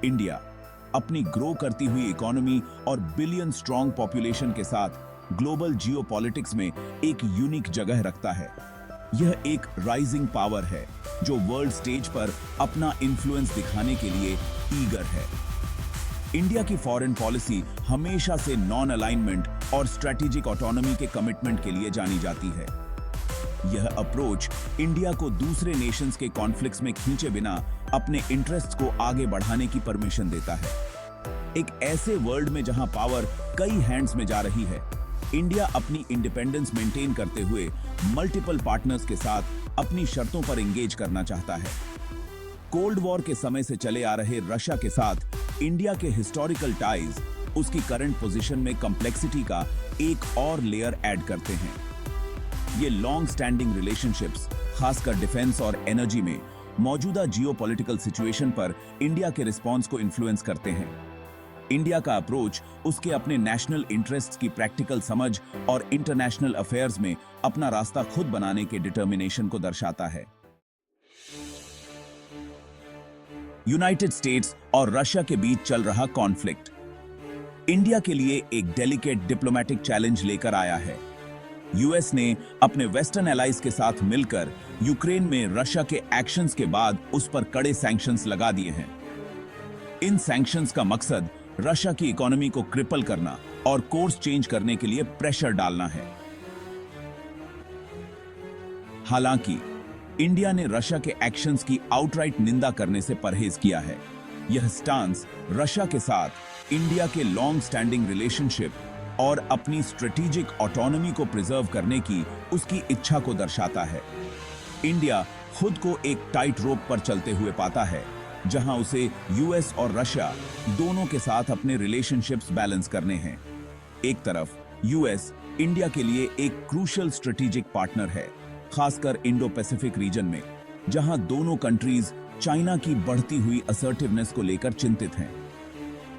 India अपनी grow करती हुई इकोनॉमी और बिलियन स्ट्रॉन्ग पॉपुलेशन के साथ ग्लोबल जियोपॉलिटिक्स में एक यूनिक जगह रखता है। यह एक राइजिंग पावर है जो वर्ल्ड स्टेज पर अपना इन्फ्लुएंस दिखाने के लिए ईगर है। इंडिया की फॉरेन पॉलिसी हमेशा से नॉन अलाइनमेंट और स्ट्रेटेजिक ऑटोनॉमी के कमिटमेंट के लिए जानी जाती है। यह अप्रोच इंडिया को दूसरे नेशंस के कॉन्फ्लिक्ट्स में खींचे बिना अपने इंटरेस्ट्स को आगे बढ़ाने की परमिशन देता है। एक ऐसे वर्ल्ड में जहां पावर कई हैंड्स में जा रही है, इंडिया अपनी इंडिपेंडेंस मेंटेन करते हुए मल्टीपल पार्टनर्स के साथ अपनी शर्तों पर एंगेज करना चाहता है। कोल्ड वॉर के समय से चले आ रहे रशिया के साथ इंडिया के हिस्टोरिकल टाइज उसकी करंट पोजीशन में कॉम्प्लेक्सिटी का एक और लेयर ऐड करते हैं। ये लॉन्ग स्टैंडिंग रिलेशनशिप्स, खासकर डिफेंस और एनर्जी में मौजूदा जियोपॉलिटिकल सिचुएशन पर इंडिया के रिस्पॉन्स को इन्फ्लुएंस करते हैं। इंडिया का अप्रोच उसके अपने नेशनल इंटरेस्ट्स की प्रैक्टिकल समझ और इंटरनेशनल अफेयर्स में अपना रास्ता खुद बनाने के डिटर्मिनेशन को दर्शाता है। यूनाइटेड स्टेट्स और रशिया के बीच चल रहा कॉन्फ्लिक्ट इंडिया के लिए एक डेलिकेट डिप्लोमेटिक चैलेंज लेकर आया है। यूएस ने अपने वेस्टर्न एलाइज के साथ मिलकर यूक्रेन में रशिया के एक्शंस के बाद उस पर कड़े सैंक्शंस लगा दिए हैं। इन सैंक्शंस का मकसद रशिया की इकोनॉमी को क्रिपल करना और कोर्स चेंज करने के लिए प्रेशर डालना है। हालांकि इंडिया ने रशिया के एक्शंस की आउटराइट निंदा करने से परहेज किया है। यह स्टांस रशिया के साथ इंडिया के लॉन्ग स्टैंडिंग रिलेशनशिप और अपनी स्ट्रेटेजिक ऑटोनॉमी को प्रिजर्व करने की उसकी इच्छा को दर्शाता है। इंडिया खुद को एक टाइट रोप पर चलते हुए पाता है, जहां उसे यूएस और रशिया दोनों के साथ अपने रिलेशनशिप्स बैलेंस करने हैं। एक तरफ यूएस इंडिया के लिए एक क्रूशियल स्ट्रेटेजिक पार्टनर है, खासकर इंडो पैसिफिक रीजन में, जहां दोनों कंट्रीज चाइना की बढ़ती हुई असर्टिवनेस को लेकर चिंतित हैं।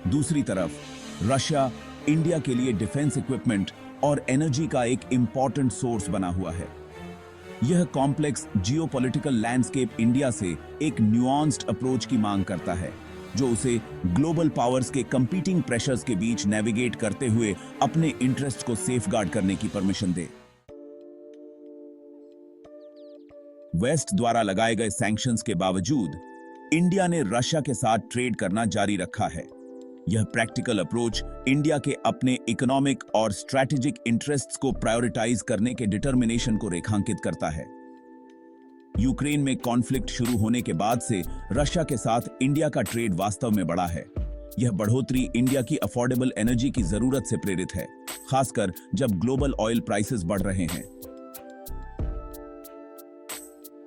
दूसरी तरफ रशिया इंडिया के लिए डिफेंस इक्विपमेंट और एनर्जी का एक इंपॉर्टेंट सोर्स बना हुआ है। यह कॉम्प्लेक्स जियोपॉलिटिकल लैंडस्केप इंडिया से एक न्यूआंस्ड अप्रोच की मांग करता है, जो उसे ग्लोबल पावर्स के कंपीटिंग प्रेशर्स के बीच नेविगेट करते हुए अपने इंटरेस्ट को सेफगार्ड करने की परमिशन दे। वेस्ट द्वारा लगाए गए सैंक्शंस के बावजूद इंडिया ने रशिया के साथ ट्रेड करना जारी रखा है। यह प्रैक्टिकल अप्रोच इंडिया के अपने इकोनॉमिक और स्ट्रैटेजिक इंटरेस्ट्स को प्रायोरिटाइज करने के डिटर्मिनेशन को रेखांकित करता है। यूक्रेन में कॉन्फ्लिक्ट शुरू होने के बाद से रशिया के साथ इंडिया का ट्रेड वास्तव में बढ़ा है। यह बढ़ोतरी इंडिया की अफोर्डेबल एनर्जी की जरूरत से प्रेरित है, खासकर जब ग्लोबल ऑयल प्राइसेस बढ़ रहे हैं।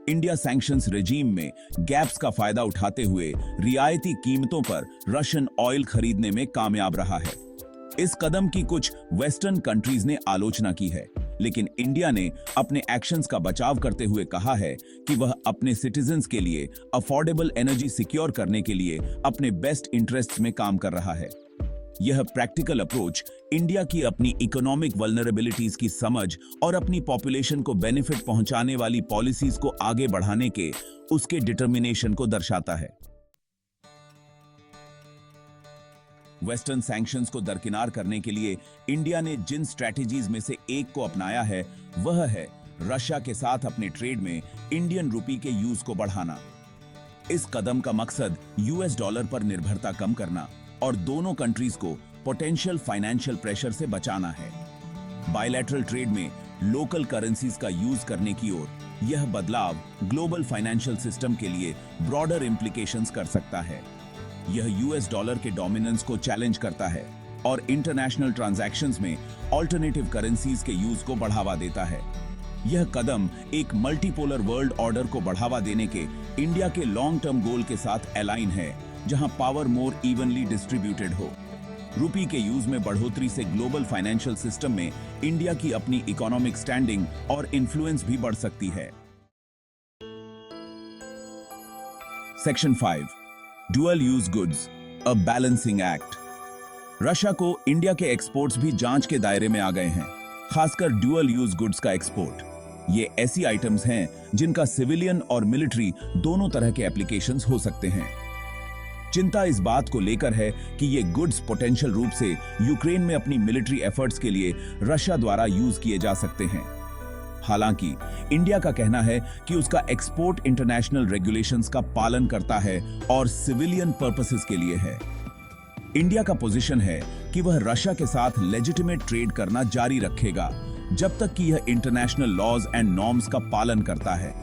इंडिया सैंक्शंस रेजीम में गैप्स का फायदा उठाते हुए रियायती कीमतों पर रशियन ऑयल खरीदने में कामयाब रहा है। इस कदम की कुछ वेस्टर्न कंट्रीज ने आलोचना की है, लेकिन इंडिया ने अपने एक्शंस का बचाव करते हुए कहा है कि वह अपने सिटीजन्स के लिए अफोर्डेबल एनर्जी सिक्योर करने के लिए अपने बेस्ट इंटरेस्ट्स में काम कर रहा है। यह प्रैक्टिकल अप्रोच इंडिया की अपनी इकोनॉमिक वल्नरेबिलिटीज की समझ और अपनी पॉपुलेशन को बेनिफिट पहुंचाने वाली पॉलिसीज को आगे बढ़ाने के उसके डिटर्मिनेशन को दर्शाता है। वेस्टर्न सैंक्शंस को दरकिनार करने के लिए इंडिया ने जिन स्ट्रैटेजीज में से एक को अपनाया है, वह है रशिया के साथ अपने ट्रेड में इंडियन रूपी के यूज को बढ़ाना। इस कदम का मकसद यूएस डॉलर पर निर्भरता कम करना और दोनों कंट्रीज को पोटेंशियल फाइनेंशियल प्रेशर से बचाना है। बायलैटरल ट्रेड में लोकल करेंसीज का यूज करने की ओर यह बदलाव ग्लोबल फाइनेंशियल सिस्टम के लिए ब्रॉडर इंप्लीकेशंस कर सकता है। यह यूएस डॉलर के डोमिनेंस को चैलेंज करता है और इंटरनेशनल ट्रांजैक्शंस में ऑल्टरनेटिव करेंसीज के यूज को बढ़ावा देता है। यह कदम एक मल्टीपोलर वर्ल्ड ऑर्डर को बढ़ावा देने के इंडिया के लॉन्ग टर्म गोल के साथ अलाइन है, जहां पावर मोर इवनली डिस्ट्रीब्यूटेड हो। रूपी के यूज में बढ़ोतरी से ग्लोबल फाइनेंशियल सिस्टम में इंडिया की अपनी इकोनॉमिक स्टैंडिंग और इन्फ्लुएंस भी बढ़ सकती है। Section 5, dual use goods, a balancing act. Russia को इंडिया के एक्सपोर्ट्स भी जांच के दायरे में आ गए हैं, खासकर डुअल यूज गुड्स का एक्सपोर्ट। ये ऐसी आइटम्स हैं जिनका सिविलियन और मिलिट्री दोनों तरह के एप्लीकेशंस हो सकते हैं। चिंता इस बात को लेकर है कि ये गुड्स पोटेंशियल रूप से यूक्रेन में अपनी मिलिट्री एफर्ट्स के लिए रशिया द्वारा यूज किए जा सकते हैं। हालांकि इंडिया का कहना है कि उसका एक्सपोर्ट इंटरनेशनल रेगुलेशंस का पालन करता है और सिविलियन पर्पसेस के लिए है। इंडिया का पोजीशन है कि वह रशिया के साथ लेजिटिमेट ट्रेड करना जारी रखेगा जब तक कि यह इंटरनेशनल लॉज एंड नॉर्म्स का पालन करता है।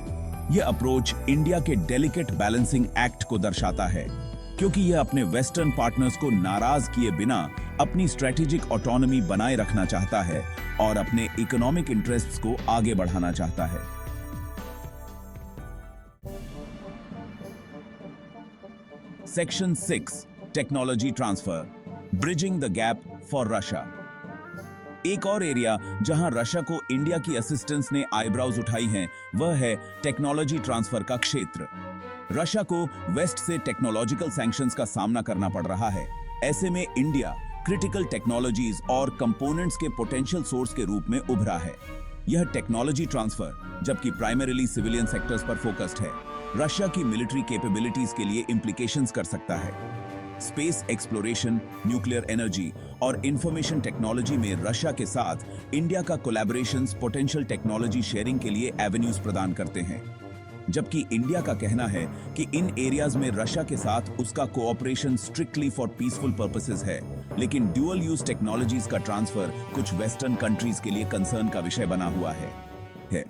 यह अप्रोच इंडिया के डेलिकेट बैलेंसिंग एक्ट को दर्शाता है, क्योंकि यह अपने वेस्टर्न पार्टनर्स को नाराज किए बिना अपनी स्ट्रेटेजिक ऑटोनॉमी बनाए रखना चाहता है और अपने इकोनॉमिक इंटरेस्ट्स को आगे बढ़ाना चाहता है। Section 6 technology transfer, bridging the gap for Russia. एक और एरिया जहां रशिया को इंडिया की असिस्टेंस ने आईब्राउज उठाई हैं, वह है टेक्नोलॉजी ट्रांसफर का क्षेत्र। रशिया को वेस्ट से टेक्नोलॉजिकल सैंक्शंस का सामना करना पड़ रहा है। ऐसे में इंडिया क्रिटिकल टेक्नोलॉजीज और कंपोनेंट्स के पोटेंशियल सोर्स के रूप में उभरा है। यह टेक्नोलॉजी ट्रांसफर, जबकि प्राइमरीली सिविलियन सेक्टर्स पर फोकस्ड है, रशिया की मिलिट्री कैपेबिलिटीज के लिए इंप्लीकेशंस कर सकता है। स्पेस एक्सप्लोरेशन, न्यूक्लियर एनर्जी और इंफॉर्मेशन टेक्नोलॉजी में रशिया के साथ इंडिया का कोलैबोरेशंस पोटेंशियल टेक्नोलॉजी शेयरिंग के लिए एवेन्यूज प्रदान करते हैं। जबकि इंडिया का कहना है कि इन एरियाज में रशिया के साथ उसका cooperation strictly for peaceful purposes है, लेकिन ड्यूअल यूज टेक्नोलॉजीज का ट्रांसफर कुछ वेस्टर्न कंट्रीज के लिए कंसर्न का विषय बना हुआ है।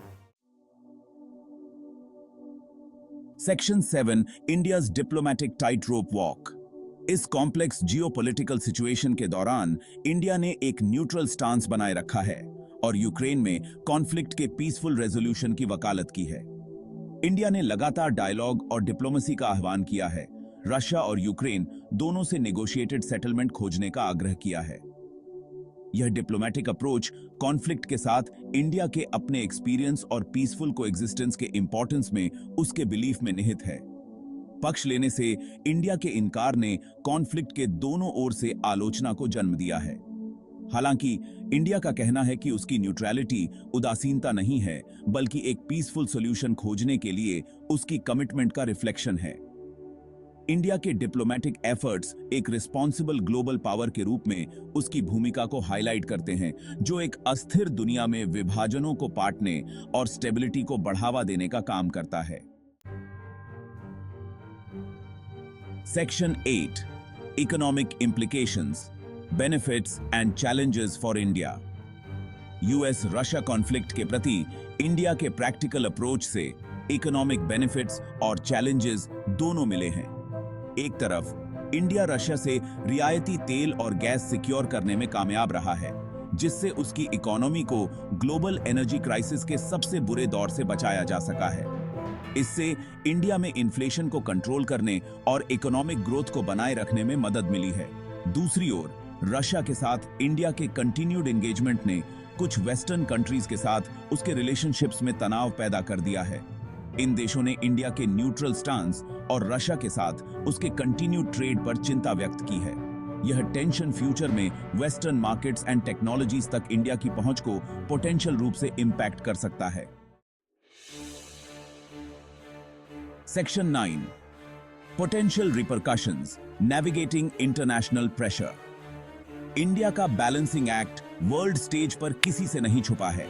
सेक्शन 7 इंडियाज डिप्लोमैटिक टाइट रोप वॉक। इस कॉम्प्लेक्स जियोपॉलिटिकल सिचुएशन के दौरान इंडिया ने एक न्यूट्रल स्टांस बनाए रखा है और यूक्रेन में कॉन्फ्लिक्ट के पीसफुल रेजोल्यूशन की वकालत की है। इंडिया ने लगातार डायलॉग और डिप्लोमेसी का आह्वान किया है। रशिया और यूक्रेन दोनों से नेगोशिएटेड सेटलमेंट खोजने का आग्रह किया है। यह डिप्लोमेटिक अप्रोच कॉन्फ्लिक्ट के साथ इंडिया के अपने एक्सपीरियंस और पीसफुल कोएग्जिस्टेंस के इंपॉर्टेंस में उसके बिलीफ में निहित है। पक्ष लेने से इंडिया के इनकार ने कॉन्फ्लिक्ट के दोनों ओर से आलोचना को जन्म दिया है। हालांकि इंडिया का कहना है कि उसकी न्यूट्रलिटी उदासीनता नहीं है, बल्कि एक पीसफुल सॉल्यूशन खोजने के लिए उसकी कमिटमेंट का रिफ्लेक्शन है। इंडिया के डिप्लोमेटिक एफर्ट्स एक रिस्पॉन्सिबल ग्लोबल पावर के रूप में उसकी भूमिका को हाईलाइट करते हैं, जो एक अस्थिर दुनिया में विभाजनों को पाटने और स्टेबिलिटी को बढ़ावा देने का काम करता है। Section 8 Economic Implications, Benefits and Challenges for India। US Russia conflict के प्रति इंडिया के प्रैक्टिकल अप्रोच से इकोनॉमिक बेनिफिट्स और चैलेंजेस दोनों मिले हैं। एक तरफ इंडिया रशिया से रियायती तेल और गैस सिक्योर करने में कामयाब रहा है, जिससे उसकी इकोनॉमी को ग्लोबल एनर्जी क्राइसिस के सबसे बुरे दौर से बचाया जा सका है। इससे इंडिया में इन्फ्लेशन को कंट्रोल करने और इकोनॉमिक ग्रोथ को बनाए रखने में मदद मिली है। दूसरी ओर रशिया के साथ इंडिया के कंटिन्यूड एंगेजमेंट ने कुछ वेस्टर्न कंट्रीज के साथ उसके रिलेशनशिप्स में तनाव पैदा कर दिया है। इन देशों ने इंडिया के न्यूट्रल स्टांस और रशिया के साथ उसके कंटिन्यूड ट्रेड पर चिंता व्यक्त की है। यह टेंशन फ्यूचर में वेस्टर्न मार्केट्स एंड टेक्नोलॉजीज तक इंडिया की पहुंच को पोटेंशियल रूप से इंपैक्ट कर सकता है। Section 9 Potential Repercussions, Navigating International Pressure। India का बैलेंसिंग एक्ट वर्ल्ड स्टेज पर किसी से नहीं छुपा है।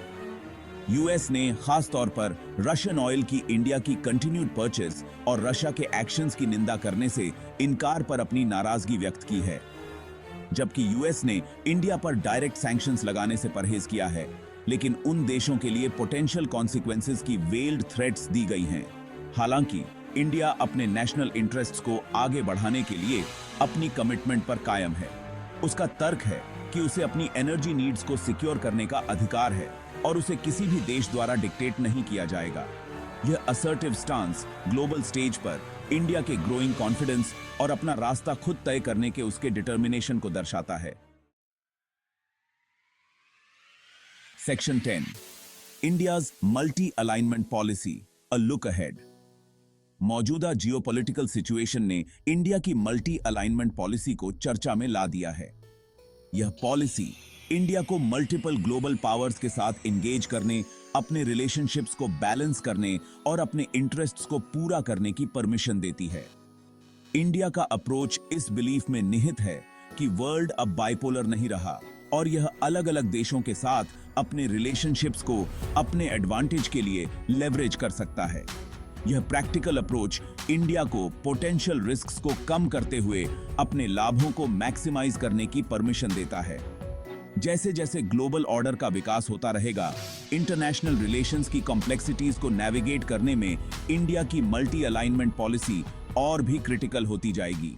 यूएस ने खास तौर पर रशियन ऑयल की इंडिया की कंटिन्यूड परचेस और रशिया के एक्शंस की निंदा करने से इनकार पर अपनी नाराजगी व्यक्त की है, जबकि यूएस ने इंडिया पर डायरेक्ट सैंक्शंस लगाने से परहेज किया है, लेकिन उन देशों के लिए पोटेंशियल कॉन्सिक्वेंसेस की वेल्ड थ्रेट्स दी गई हैं। हालांकि इंडिया अपने नेशनल इंटरेस्ट्स को आगे बढ़ाने के लिए अपनी कमिटमेंट पर कायम है। उसका तर्क है कि उसे अपनी एनर्जी नीड्स को सिक्योर करने का अधिकार है और उसे किसी भी देश द्वारा डिक्टेट नहीं किया जाएगा। यह असर्टिव स्टांस ग्लोबल स्टेज पर इंडिया के ग्रोइंग कॉन्फिडेंस और अपना रास्ता खुद तय करने के उसके डिटर्मिनेशन को दर्शाता है। Section 10 India's multi alignment policy, a look ahead. मौजूदा जियोपॉलिटिकल सिचुएशन ने इंडिया की मल्टी अलाइनमेंट पॉलिसी को चर्चा में ला दिया है। यह पॉलिसी इंडिया को मल्टीपल ग्लोबल पावर्स के साथ एंगेज करने, अपने रिलेशनशिप्स को बैलेंस करने और अपने इंटरेस्ट्स को पूरा करने की परमिशन देती है। इंडिया का अप्रोच इस बिलीफ में निहित है कि वर्ल्ड अब बाइपोलर नहीं रहा और यह अलग अलग देशों के साथ अपने रिलेशनशिप्स को अपने एडवांटेज के लिए लेवरेज कर सकता है। यह प्रैक्टिकल अप्रोच इंडिया को पोटेंशियल रिस्क्स को कम करते हुए अपने लाभों को मैक्सिमाइज करने की परमिशन देता है। जैसे जैसे ग्लोबल ऑर्डर का विकास होता रहेगा, इंटरनेशनल रिलेशंस की कॉम्प्लेक्सिटीज को नेविगेट करने में इंडिया की मल्टी अलाइनमेंट पॉलिसी और भी क्रिटिकल होती जाएगी।